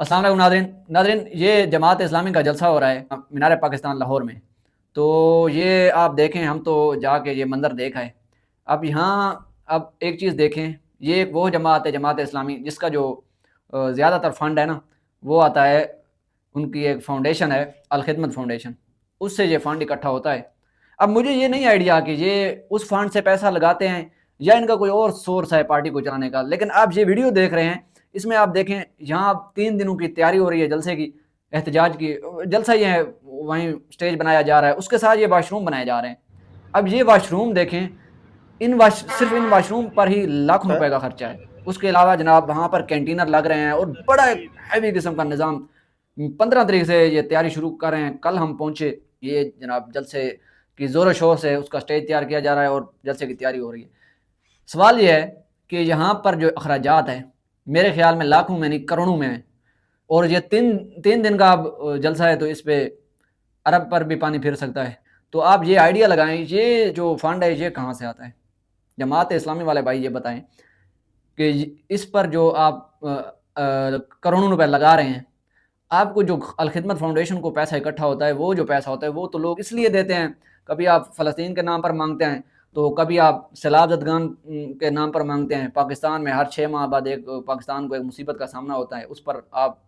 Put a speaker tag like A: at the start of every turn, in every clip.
A: अस्सलाम वालेकुम नाज़रीन नाज़रीन ये जमात इस्लामी का जलसा हो रहा है मीनार पाकिस्तान लाहौर में। तो ये आप देखें, हम तो जाके ये मंज़र देख आए। अब यहाँ अब एक चीज़ देखें, ये वो जमात है, जमात इस्लामी, जिसका जो ज़्यादातर फ़ंड है ना, वो आता है, उनकी एक फ़ाउंडेशन है, अल खिदमत फ़ाउंडेशन, उससे ये फ़ंड इकट्ठा होता है। अब मुझे ये नहीं आइडिया कि ये उस फ़ंड से पैसा लगाते हैं या इनका कोई और सोर्स है पार्टी को चलाने का। लेकिन आप ये वीडियो देख रहे हैं, इसमें आप देखें, यहाँ 3 दिनों की तैयारी हो रही है जलसे की, एहतजाज की। जलसा ये है, वहीं स्टेज बनाया जा रहा है, उसके साथ ये वाशरूम बनाए जा रहे हैं। अब ये वाशरूम देखें, सिर्फ इन वाशरूम पर ही लाखों रुपए का खर्चा है। उसके अलावा जनाब वहाँ पर कैंटीनर लग रहे हैं और बड़ा एक हैवी किस्म का निज़ाम। 15 तारीख से ये तैयारी शुरू कर रहे हैं। कल हम पहुँचे, ये जनाब जलसे की ज़ोर शोर से उसका स्टेज तैयार किया जा रहा है और जलसे की तैयारी हो रही है। सवाल ये है कि यहाँ पर जो अखराजात है, मेरे ख्याल में लाखों में नहीं करोड़ों में है। और ये तीन दिन का अब जलसा है, तो इस पे अरब पर भी पानी फिर सकता है। तो आप ये आइडिया लगाएं, ये जो फंड है ये कहाँ से आता है? जमात इस्लामी वाले भाई ये बताएं कि इस पर जो आप करोड़ों रुपए लगा रहे हैं, आपको जो अल खिदमत फाउंडेशन को पैसा इकट्ठा होता है, वो जो पैसा होता है वो तो लोग इसलिए देते हैं। कभी आप फ़लस्तीन के नाम पर मांगते हैं, तो कभी आप सैलाब ज़दगान के नाम पर मांगते हैं। पाकिस्तान में हर 6 माह बाद एक पाकिस्तान को एक मुसीबत का सामना होता है, उस पर आप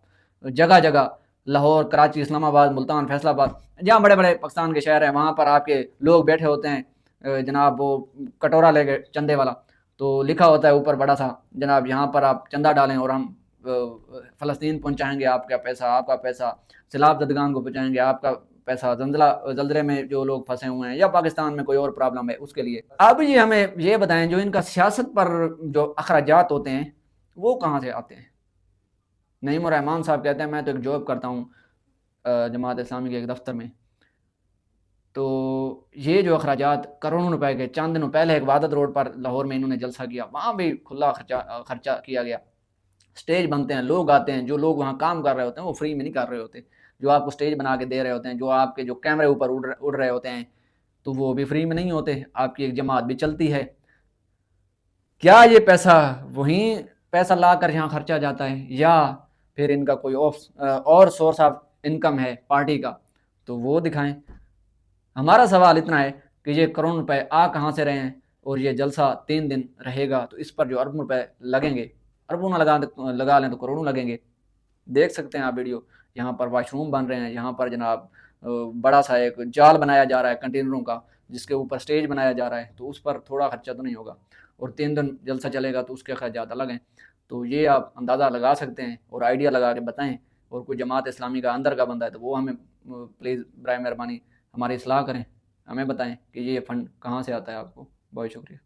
A: जगह जगह लाहौर, कराची, इस्लामाबाद, मुल्तान, फैसलाबाद, जहाँ बड़े बड़े पाकिस्तान के शहर हैं, वहाँ पर आपके लोग बैठे होते हैं। जनाब वो कटोरा लेके चंदे वाला, तो लिखा होता है ऊपर बड़ा सा, जनाब यहाँ पर आप चंदा डालें और हम फ़लस्तीन पहुँचाएँगे आपका पैसा, सैलाब ज़दगान को पहुँचाएँगे आपका पैसा, ज़लज़ले में जो लोग फँसे हुए हैं या पाकिस्तान में कोई और प्रॉब्लम है उसके लिए। अब ये हमें ये बताएँ, जो इनका सियासत पर जो अखराजात होते हैं, वो कहाँ से आते हैं? नईम रहमान साहब कहते हैं, मैं तो एक जॉब करता हूँ जमात इस्लामी के एक दफ़्तर में। तो ये जो अखराजात करोड़ों रुपए के, चंद दिनों पहले एक वहादत रोड पर लाहौर में इन्होंने जलसा किया, वहाँ भी खुला खर्चा किया गया। स्टेज बनते हैं, लोग आते हैं, जो लोग वहाँ काम कर रहे होते हैं वो फ्री में नहीं कर रहे होते। जो आपको स्टेज बना के दे रहे होते हैं, जो आपके जो कैमरे ऊपर उड़ रहे होते हैं, तो वो भी फ्री में नहीं होते। आपकी एक जमात भी चलती है। क्या ये पैसा वहीं पैसा ला कर यहाँ खर्चा जाता है, या फिर इनका कोई और सोर्स ऑफ इनकम है पार्टी का, तो वो दिखाएं। हमारा सवाल इतना है कि ये करोड़ रुपए आ कहाँ से रहे हैं, और ये जलसा 3 दिन रहेगा, तो इस पर जो अरबों रुपए लगेंगे, अरबों ना लगा लें तो करोड़ों लगेंगे। देख सकते हैं आप वीडियो, यहाँ पर वाशरूम बन रहे हैं, यहाँ पर जनाब बड़ा सा एक जाल बनाया जा रहा है कंटेनरों का, जिसके ऊपर स्टेज बनाया जा रहा है, तो उस पर थोड़ा खर्चा तो नहीं होगा। और 3 दिन जलसा चलेगा तो उसके खर्चात अलग हैं। तो ये आप अंदाज़ा लगा सकते हैं और आइडिया लगा के बताएं। और कोई जमात इस्लामी का अंदर का बंदा है तो वो हमें प्लीज़ बराए मेहरबानी हमारी इस्लाह करें, हमें बताएं कि ये फ़ंड कहाँ से आता है आपको। बहुत शुक्रिया।